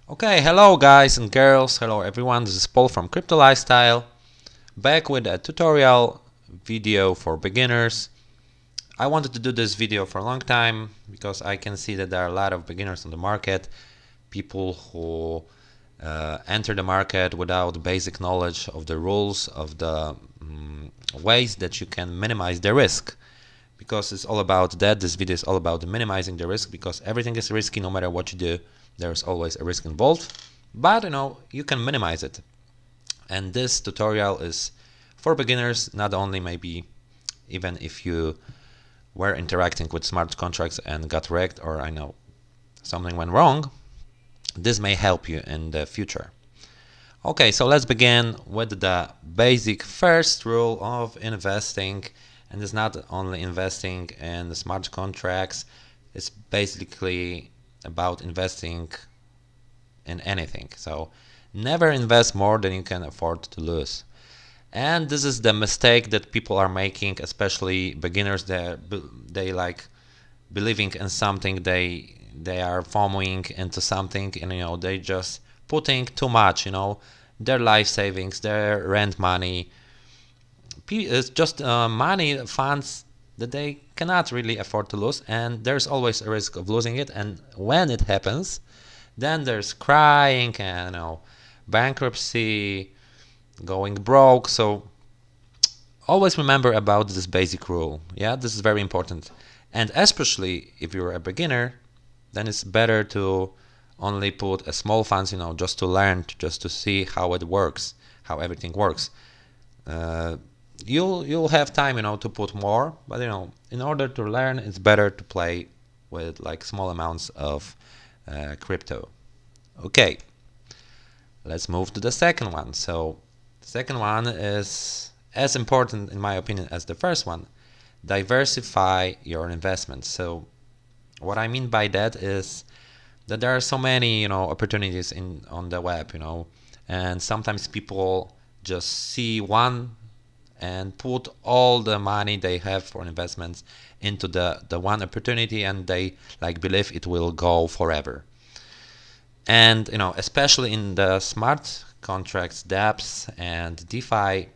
Okay, hello guys and girls, hello everyone, this is Paul from Crypto Lifestyle, back with a tutorial video for beginners. I wanted to do this video for a long time because I can see that there are a lot of beginners on the market, people who enter the market without basic knowledge of the rules, of the ways that you can minimize the risk. Because it's all about that. This video is all about minimizing the risk, because everything is risky no matter what you do. There's always a risk involved, but you can minimize it. And this tutorial is for beginners, not only maybe even if you were interacting with smart contracts and got wrecked, or something went wrong, this may help you in the future. Okay, so let's begin with the basic first rule of investing. And it's not only investing in the smart contracts, it's basically about investing in anything. So never invest more than you can afford to lose. And this is the mistake that people are making, especially beginners. They like believing in something, they are FOMOing into something, and they just putting too much, their life savings, their rent money. It's just money, funds that they cannot really afford to lose, and there's always a risk of losing it. And when it happens, then there's crying and bankruptcy, going broke. So always remember about this basic rule. Yeah, this is very important. And especially if you're a beginner, then it's better to only put a small funds, just to learn, just to see how it works, how everything works. You'll have time, to put more, but in order to learn, it's better to play with like small amounts of crypto. Okay, let's move to the second one. So the second one is as important, in my opinion, as the first one. Diversify your investments. So what I mean by that is that there are so many opportunities on the web, and sometimes people just see one and put all the money they have for investments into the one opportunity, and they like believe it will go forever. And especially in the smart contracts, Dapps and DeFi,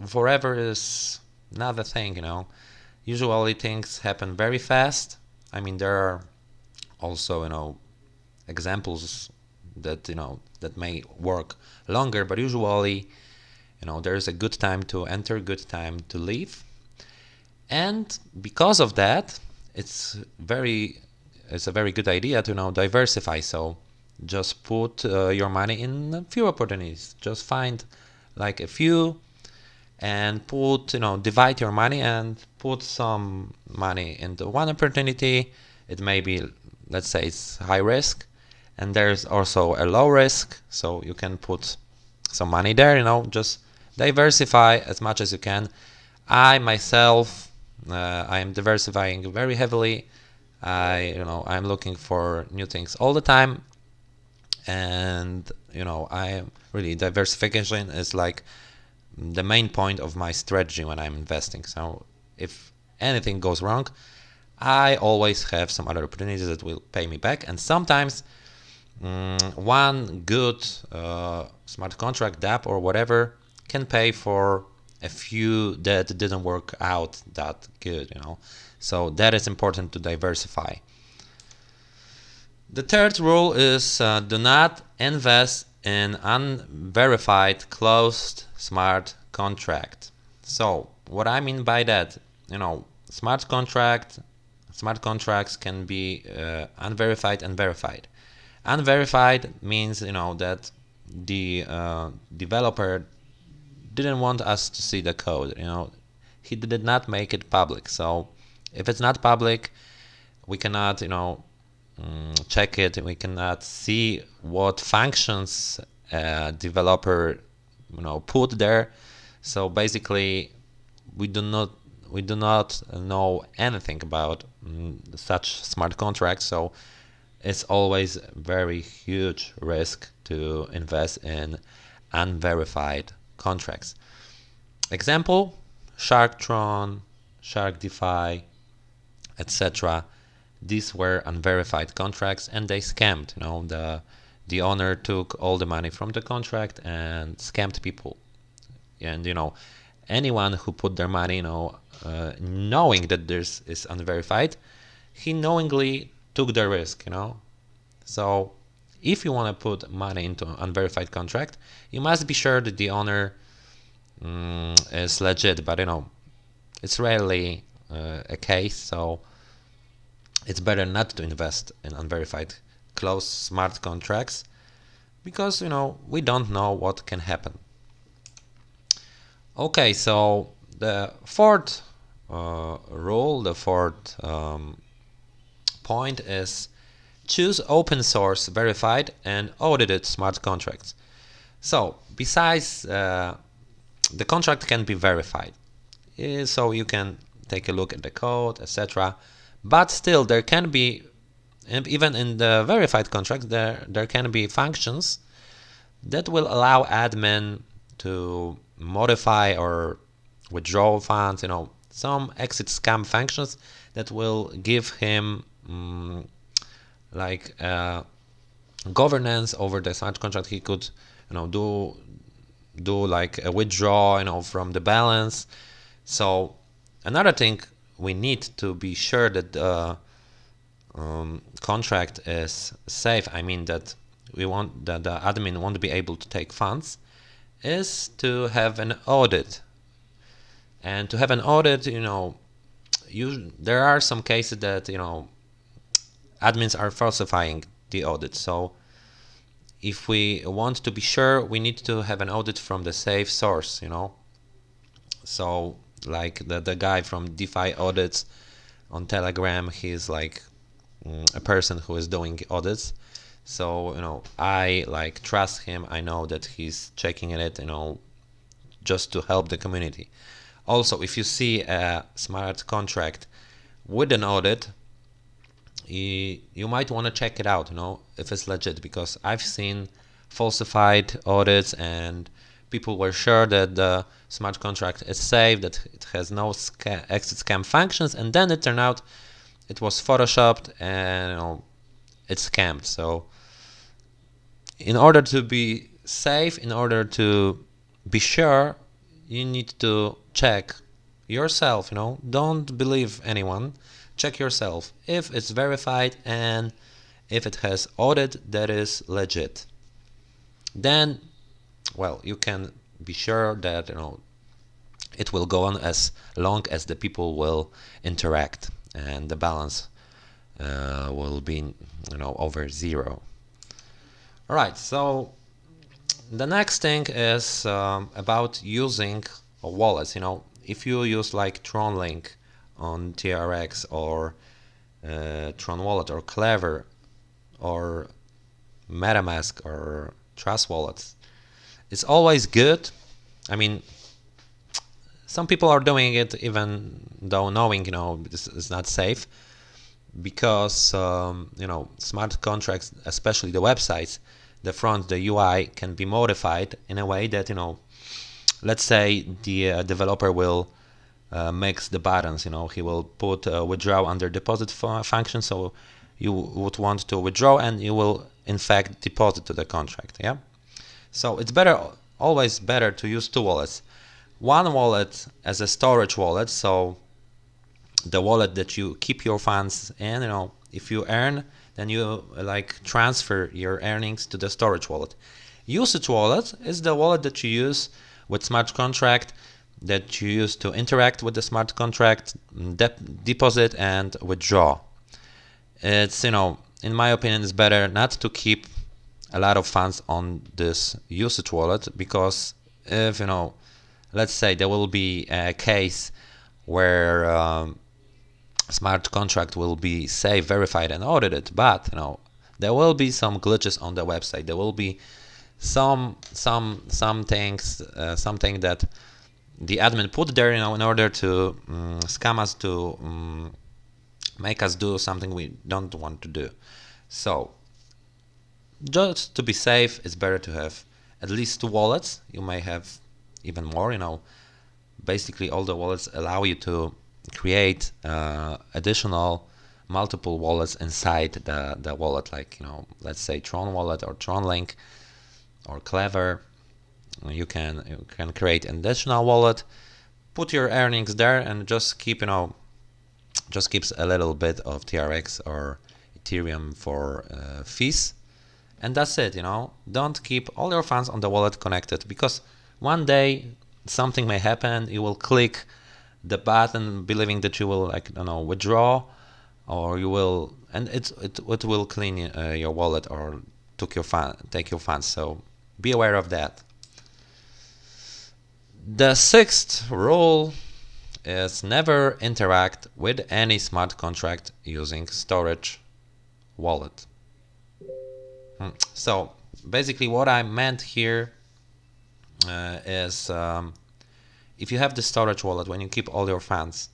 forever is not the thing. Usually things happen very fast. I mean, there are also examples that that may work longer, but usually there's a good time to enter, good time to leave. And because of that, it's a very good idea to diversify. So just put your money in a few opportunities. Just find like a few and put divide your money and put some money into one opportunity. It may be, let's say, it's high risk, and there's also a low risk, so you can put some money there. Just diversify as much as you can. I myself, I am diversifying very heavily. I'm looking for new things all the time, and I am really, diversification is like the main point of my strategy when I'm investing. So if anything goes wrong, I always have some other opportunities that will pay me back. And sometimes one good smart contract, dapp or whatever, can pay for a few that didn't work out that good. So that is important to diversify. The third rule is do not invest in unverified closed smart contract. So what I mean by that, smart contracts can be unverified and verified. Unverified means that the developer didn't want us to see the code. He did not make it public. So if it's not public, we cannot check it. We cannot see what functions developer put there. So basically, we do not know anything about such smart contracts. So it's always very huge risk to invest in unverified contracts. Example: Shark Tron, Shark DeFi, etc. These were unverified contracts, and they scammed the owner took all the money from the contract and scammed people. And anyone who put their money, knowing that this is unverified, he knowingly took the risk. So if you want to put money into an unverified contract, you must be sure that the owner is legit. But it's rarely a case, so it's better not to invest in unverified closed smart contracts, because we don't know what can happen. Okay, so the fourth rule, the fourth point is choose open source verified and audited smart contracts. So besides the contract can be verified, so you can take a look at the code, etc. But still there can be, even in the verified contract, there can be functions that will allow admin to modify or withdraw funds, some exit scam functions that will give him governance over the smart contract. He could do like a withdraw from the balance. So another thing, we need to be sure that the contract is safe. I mean that we want that the admin won't be able to take funds, is to have an audit. And to have an audit, there are some cases that admins are falsifying the audit. So if we want to be sure, we need to have an audit from the safe source. So like the guy from DeFi audits on Telegram, he's like a person who is doing audits. So I trust him. I know that he's checking it, just to help the community. Also, if you see a smart contract with an audit, you might want to check it out, if it's legit, because I've seen falsified audits and people were sure that the smart contract is safe, that it has no exit scam functions, and then it turned out it was photoshopped and it's scammed. So in order to be safe, in order to be sure, you need to check yourself. Don't believe anyone. Check yourself if it's verified and if it has audit that is legit. Then, well, you can be sure that it will go on as long as the people will interact and the balance will be over zero. All right, so the next thing is about using wallets. If you use like TronLink on TRX or Tron Wallet or Klever or MetaMask or Trust Wallets, it's always good. I mean, some people are doing it even though knowing this is not safe, because smart contracts, especially the websites, the front, the UI can be modified in a way that let's say the developer will mix the buttons. He will put withdraw under deposit function, so you would want to withdraw and you will in fact deposit to the contract. Yeah. So it's always better to use two wallets. One wallet as a storage wallet, so the wallet that you keep your funds in. If you earn, then you transfer your earnings to the storage wallet. Usage wallet is the wallet that you use with smart contract, that you use to interact with the smart contract, deposit and withdraw. It's in my opinion, it's better not to keep a lot of funds on this usage wallet, because if let's say there will be a case where smart contract will be safe, verified and audited, but there will be some glitches on the website. There will be some things, something that the admin put there in order to scam us, to make us do something we don't want to do. So just to be safe, it's better to have at least two wallets. You may have even more. Basically all the wallets allow you to create additional multiple wallets inside the wallet, like, you know, let's say Tron Wallet or TronLink or Klever. You can create an additional wallet, put your earnings there, and just keep, you know, just keeps a little bit of TRX or Ethereum for fees, and that's it. You know, don't keep all your funds on the wallet connected, because one day something may happen. You will click the button believing that you will, like, I don't know, withdraw, or you will, and it will clean your wallet or take your funds. So be aware of that. The sixth rule is never interact with any smart contract using storage wallet. So basically what I meant here is if you have the storage wallet, when you keep all your funds,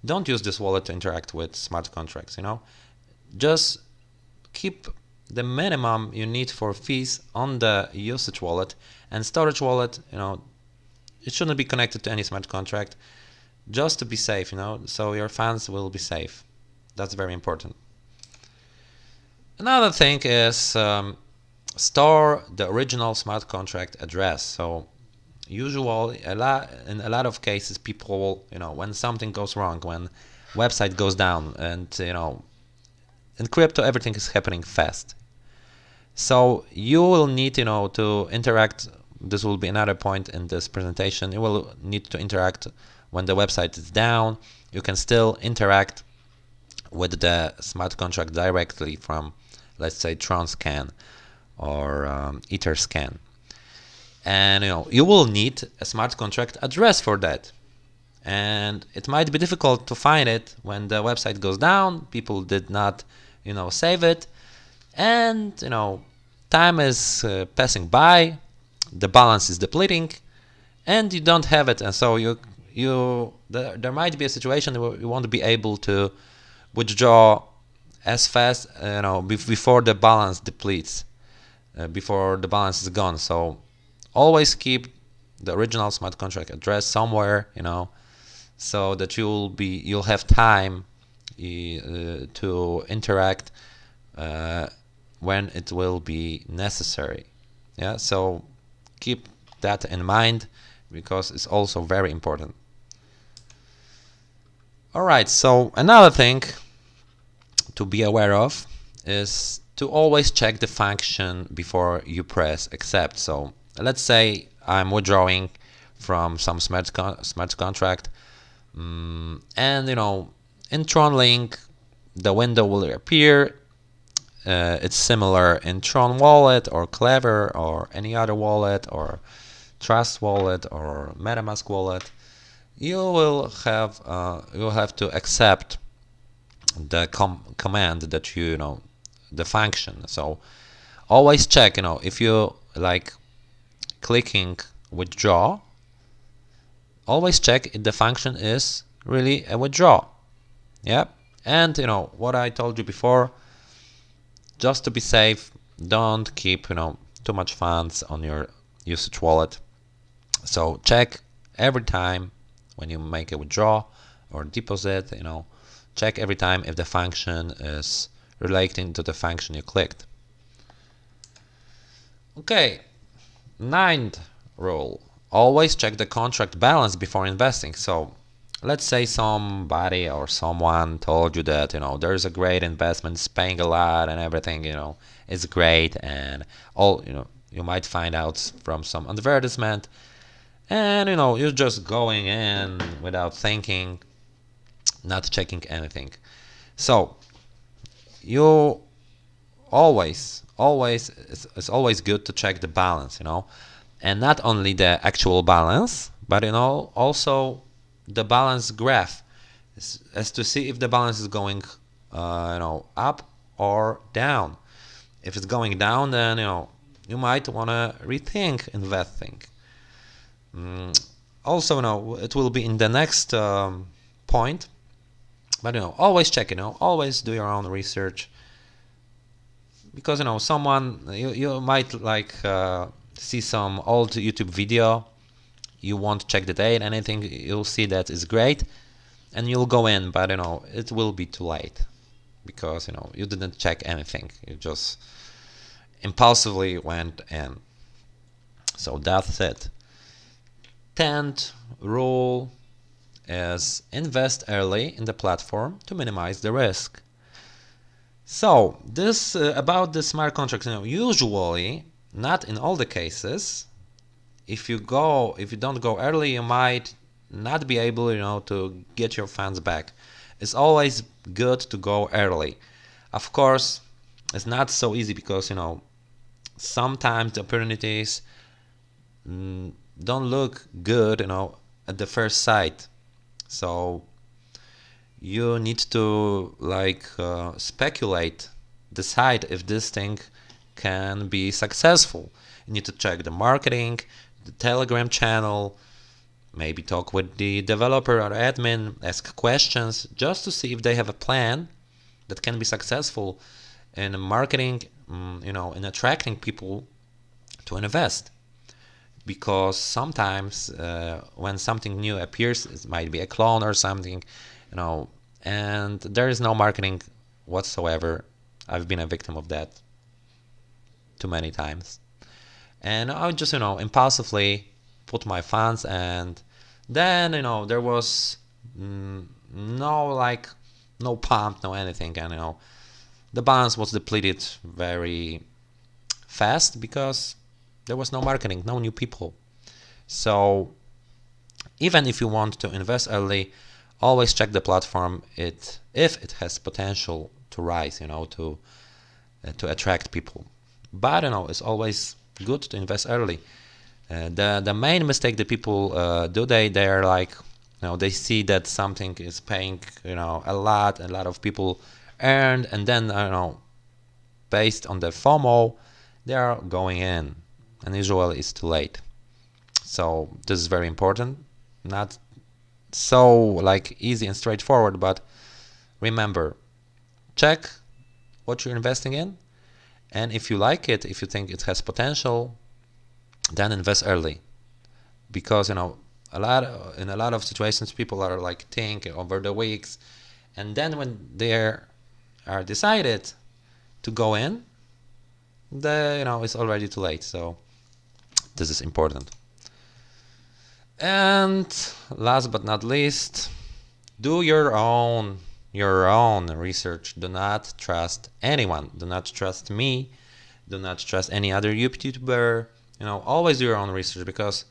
don't use this wallet to interact with smart contracts. You know, just keep the minimum you need for fees on the usage wallet, and storage wallet, you know, it shouldn't be connected to any smart contract, just to be safe, you know, so your funds will be safe. That's very important. Another thing is store the original smart contract address. So usually, in a lot of cases, people, you know, when something goes wrong, when website goes down, and, you know, in crypto everything is happening fast. So you will need, you know, to interact. This will be another point in this presentation. You will need to interact when the website is down. You can still interact with the smart contract directly from, let's say, tronscan or etherscan. And, you know, you will need a smart contract address for that. And it might be difficult to find it when the website goes down. People did not, you know, save it. And, you know, time is passing by. The balance is depleting, and you don't have it, and so there might be a situation where you won't be able to withdraw as fast, you know, before the balance depletes, before the balance is gone. So always keep the original smart contract address somewhere, you know, so that you'll have time to interact when it will be necessary. Yeah, so keep that in mind, because it's also very important. Alright, so another thing to be aware of is to always check the function before you press accept. So let's say I'm withdrawing from some smart contract, and, you know, in TronLink the window will appear. It's similar in Tron Wallet or Klever or any other wallet, or Trust Wallet or MetaMask Wallet. You will have to accept the command that you know, the function. So always check, you know, if you like clicking withdraw, always check if the function is really a withdraw. Yeah, and, you know, what I told you before, just to be safe, don't keep, you know, too much funds on your usage wallet. So check every time when you make a withdraw or deposit, you know, check every time if the function is relating to the function you clicked. Okay, ninth rule, always check the contract balance before investing. So let's say somebody or someone told you that, you know, there's a great investment, it's paying a lot and everything, you know, is great, and all, you know, you might find out from some advertisement, and, you know, you're just going in without thinking, not checking anything. So you always it's always good to check the balance, you know, and not only the actual balance, but, you know, also the balance graph, as to see if the balance is going you know, up or down. If it's going down, then, you know, you might want to rethink investing. Also, you know, it will be in the next point, but, you know, always check, you know, always do your own research, because, you know, you might like see some old YouTube video, you won't check the date, anything, you'll see that is great, and you'll go in, but, you know, it will be too late. because you didn't check anything. You just impulsively went in. So that's it. 10th rule is invest early in the platform to minimize the risk. So this about the smart contracts, usually, not in all the cases, if you don't go early, you might not be able to get your funds back. It's always good to go early. Of course, it's not so easy because sometimes the opportunities don't look good at the first sight. So you need to speculate, decide if this thing can be successful. You need to check the marketing, the Telegram channel, maybe talk with the developer or admin, ask questions just to see if they have a plan that can be successful in marketing, in attracting people to invest. Because sometimes when something new appears, it might be a clone or something, and there is no marketing whatsoever. I've been a victim of that too many times. And I would just, impulsively put my funds, and then, there was no pump, no anything, and, the balance was depleted very fast because there was no marketing, no new people. So even if you want to invest early, always check the platform if it has potential to rise, to attract people. But it's always good to invest early. The main mistake that people do, they're like, they see that something is paying a lot of people earned, and then based on the FOMO, they are going in, and usually it's too late. So this is very important. Not so easy and straightforward, but remember, check what you're investing in, and if you like it, if you think it has potential, then invest early. Because in a lot of situations, people are thinking over the weeks, and then when they are decided to go in, it's already too late. So this is important. And last but not least, do your own research. Do not trust anyone. Do not trust me. Do not trust any other YouTuber. Always do your own research, because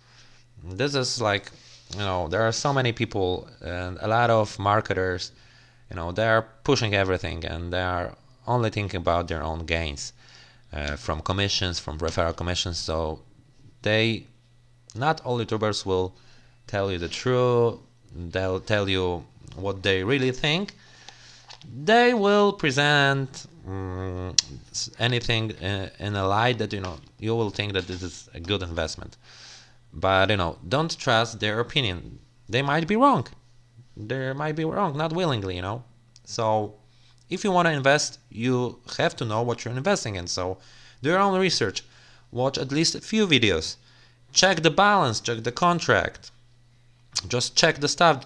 this is there are so many people and a lot of marketers. They are pushing everything, and they are only thinking about their own gains from commissions, from referral commissions. So not all YouTubers will tell you the truth. They'll tell you what they really think. They will present anything in a light that you will think that this is a good investment. But don't trust their opinion. They might be wrong. Not willingly. So if you want to invest, you have to know what you're investing in. So do your own research. Watch at least a few videos. Check the balance. Check the contract. Just check the stuff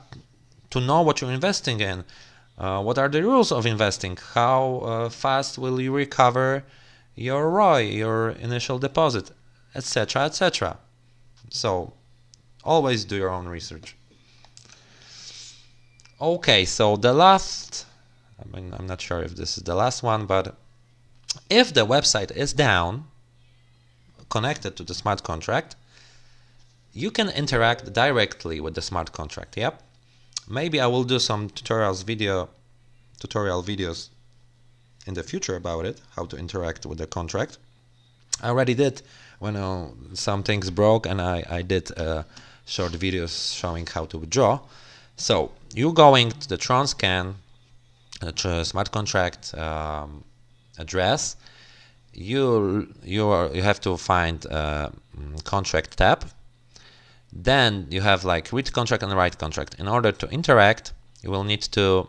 to know what you're investing in. What are the rules of investing? How fast will you recover your ROI, your initial deposit, etc., etc. So always do your own research. Okay, so the last, I'm not sure if this is the last one, but if the website is down, connected to the smart contract, you can interact directly with the smart contract. Yep. Maybe I will do some tutorial videos in the future about it, how to interact with the contract. I already did when some things broke, and I did short videos showing how to withdraw. So you going to the tronscan smart contract address. You have to find contract tab. Then you have read contract and write contract. In order to interact, you will need to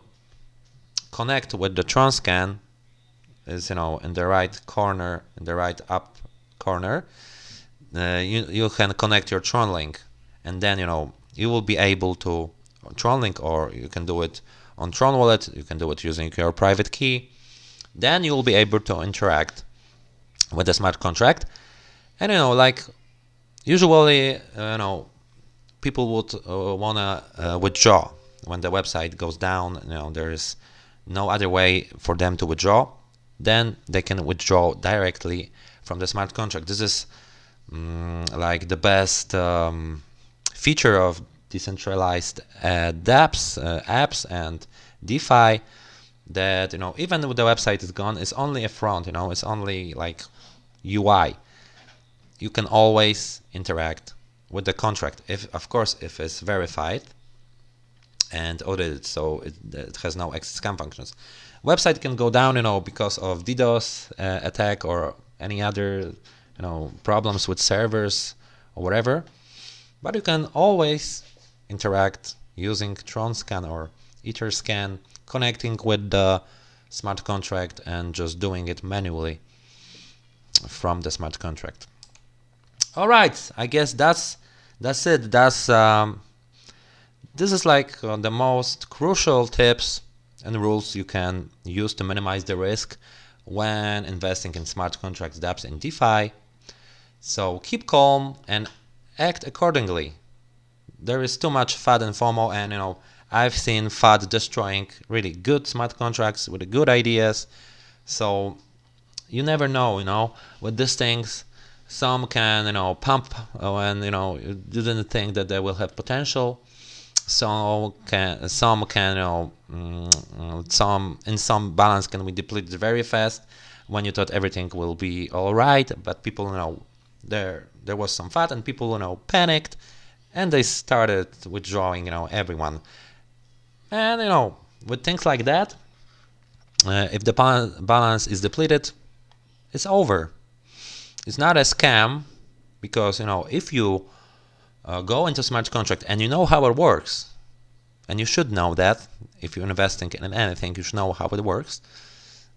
connect with the tronscan. Is in the right corner, in the right up corner. You can connect your TronLink, and then you will be able to TronLink, or you can do it on Tron Wallet, you can do it using your private key. Then you will be able to interact with the smart contract. And like usually, people would wanna withdraw when the website goes down. There is no other way for them to withdraw. Then they can withdraw directly from the smart contract. This is like the best feature of decentralized dApps, apps, and DeFi. That even when the website is gone, it's only a front. It's only like UI. You can always interact with the contract, of course if it's verified and audited, so it has no scam functions. Website can go down, because of DDoS attack or any other, problems with servers or whatever. But you can always interact using tronscan or etherscan, connecting with the smart contract and just doing it manually from the smart contract. All right, I guess that's it. This is like the most crucial tips and rules you can use to minimize the risk when investing in smart contracts, dApps, and DeFi. So keep calm and act accordingly. There is too much FUD and FOMO, and I've seen FUD destroying really good smart contracts with good ideas. So you never know, with these things. Some can, pump when you didn't think that they will have potential. Some can, in some balance can be depleted very fast when you thought everything will be all right. But people, there was some FUD, and people, panicked, and they started withdrawing, everyone. And with things like that, if the balance is depleted, it's over. It's not a scam, because if you go into smart contract and you know how it works, and you should know that if you're investing in anything, you should know how it works.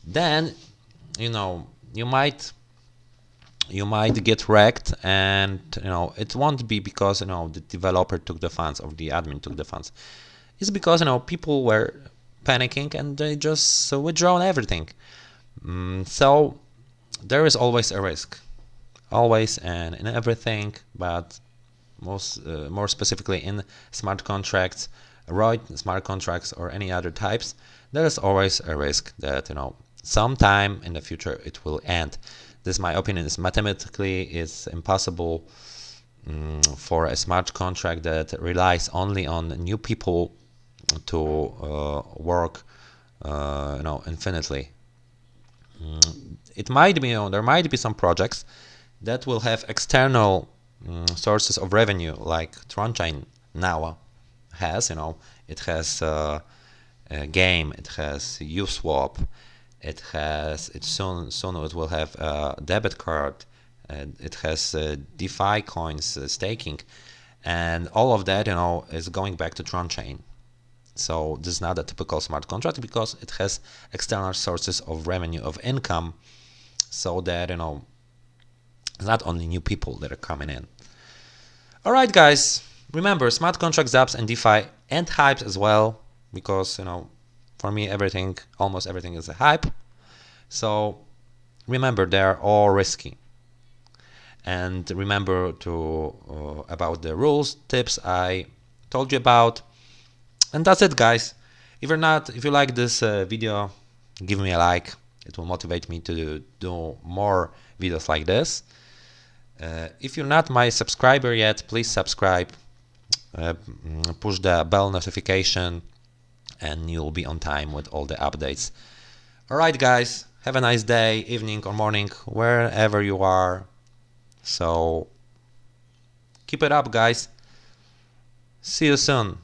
Then you might get wrecked, and it won't be because the developer took the funds or the admin took the funds. It's because people were panicking and they just withdrawn everything. So there is always a risk. Always and in everything, but more specifically in smart contracts, smart contracts or any other types, there is always a risk that sometime in the future it will end. This, my opinion, is mathematically it's impossible for a smart contract that relies only on new people to work infinitely. It might be there might be some projects that will have external sources of revenue, like TronChain now has. It has a game, it has uniswap, it soon it will have a debit card, it has DeFi coins, staking, and all of that is going back to TronChain. So this is not a typical smart contract because it has external sources of revenue, of income, so that it's not only new people that are coming in. All right, guys, remember smart contracts, dApps, and DeFi, and hypes as well, because for me almost everything is a hype. So remember, they're all risky. And remember about the rules, tips I told you about. And that's it, guys. If you like this video, give me a like. It will motivate me to do more videos like this. If you're not my subscriber yet, please subscribe, push the bell notification, and you'll be on time with all the updates. Alright, guys, have a nice day, evening or morning, wherever you are. So keep it up, guys. See you soon.